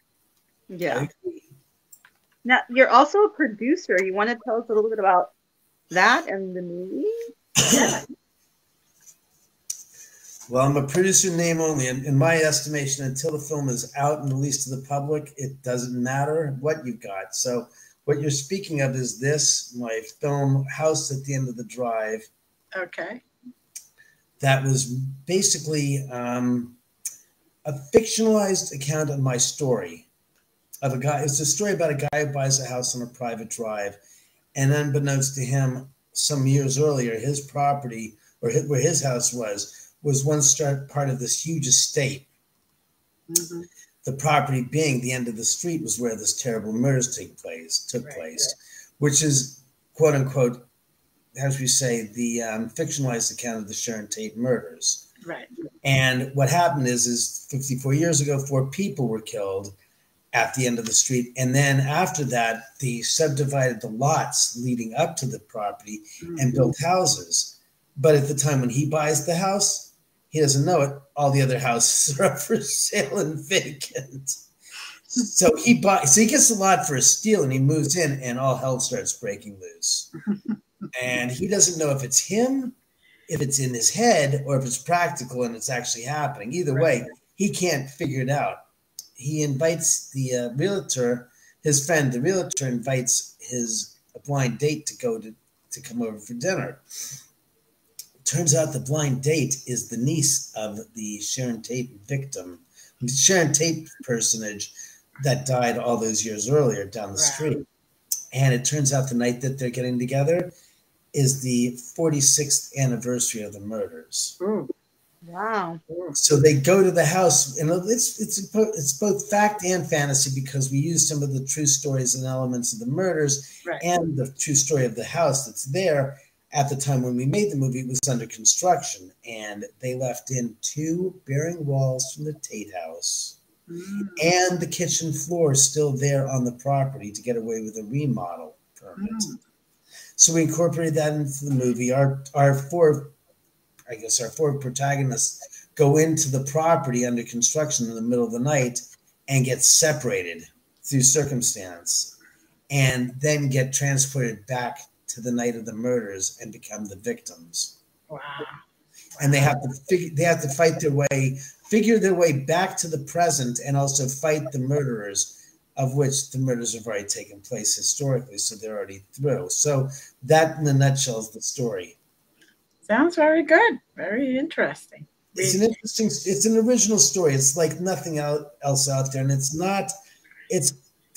Yeah. Now, you're also a producer. You want to tell us a little bit about that and the movie? Yeah. Well, I'm a producer in name only. In my estimation, until the film is out and released to the public, it doesn't matter what you've got. So what you're speaking of is this, my film House at the End of the Drive. Okay. That was basically a fictionalized account of my story of a guy. It's a story about a guy who buys a house on a private drive. And unbeknownst to him, some years earlier, his property, or where his house was once part of this huge estate. Mm-hmm. The property being the end of the street was where this terrible murders took place, which is, quote unquote, how should we say, the fictionalized account of the Sharon Tate murders. Right. And what happened is 54 years ago, 4 people were killed at the end of the street. And then after that, they subdivided the lots leading up to the property and built houses. But at the time when he buys the house, he doesn't know it. All the other houses are up for sale and vacant. So he gets the lot for a steal and he moves in and all hell starts breaking loose. And he doesn't know if it's him, if it's in his head, or if it's practical and it's actually happening. Either way, he can't figure it out. He invites the realtor, his friend, the realtor invites a blind date to come over for dinner. Turns out the blind date is the niece of the Sharon Tate victim, the Sharon Tate personage that died all those years earlier down the street. And it turns out the night that they're getting together is the 46th anniversary of the murders. Ooh. Wow. So they go to the house, and it's both fact and fantasy because we use some of the true stories and elements of the murders and the true story of the house that's there. At the time when we made the movie, it was under construction, and they left in 2 bearing walls from the Tate house and the kitchen floor still there on the property to get away with a remodel permit. So we incorporated that into the movie. Our 4 protagonists go into the property under construction in the middle of the night and get separated through circumstance and then get transported back to the night of the murders and become the victims. Wow. And they have to figure their way back to the present and also fight the murderers, of which the murders have already taken place historically, so they're already through. So that in a nutshell is the story. Sounds very good. Very interesting. It's an original story. It's like nothing else out there. And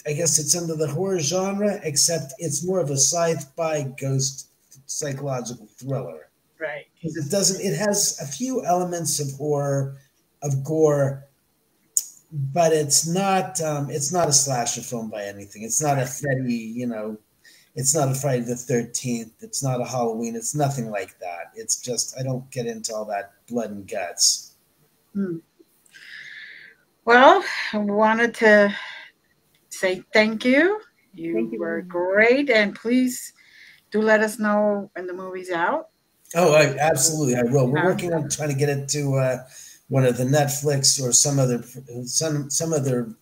I guess it's under the horror genre, except it's more of a sci-fi ghost psychological thriller. Right. It has a few elements of horror, of gore, but it's not a slasher film by anything. It's not a Freddy, it's not a Friday the 13th. It's not a Halloween. It's nothing like that. It's just, I don't get into all that blood and guts. Well, I wanted to say thank you. You were great. And please do let us know when the movie's out. Oh, absolutely. I will. We're working on trying to get it to one of the Netflix or some other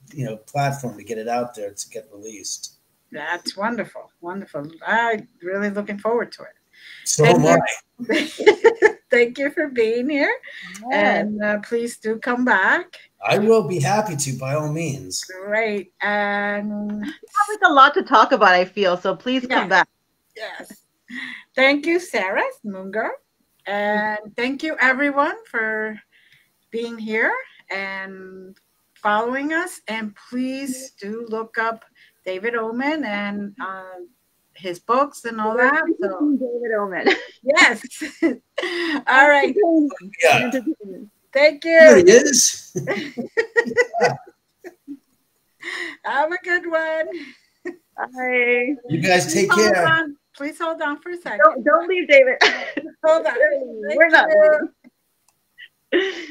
platform to get it out there to get released. That's wonderful. Wonderful. I'm really looking forward to it. So am I. Thank you for being here. And please do come back. I will be happy to, by all means. Great. And we have a lot to talk about, I feel. So please come back. Yes. Thank you, Sarah, Moon Girl. And thank you, everyone, for being here and following us. And please do look up David Oman and his books and all that. So, David Oman. Yes. All right. Yeah. Thank you. There he is. Have a good one. Bye. You guys take care. Please hold on for a second. Don't leave, David. Hold on. We're Thank not you. leaving.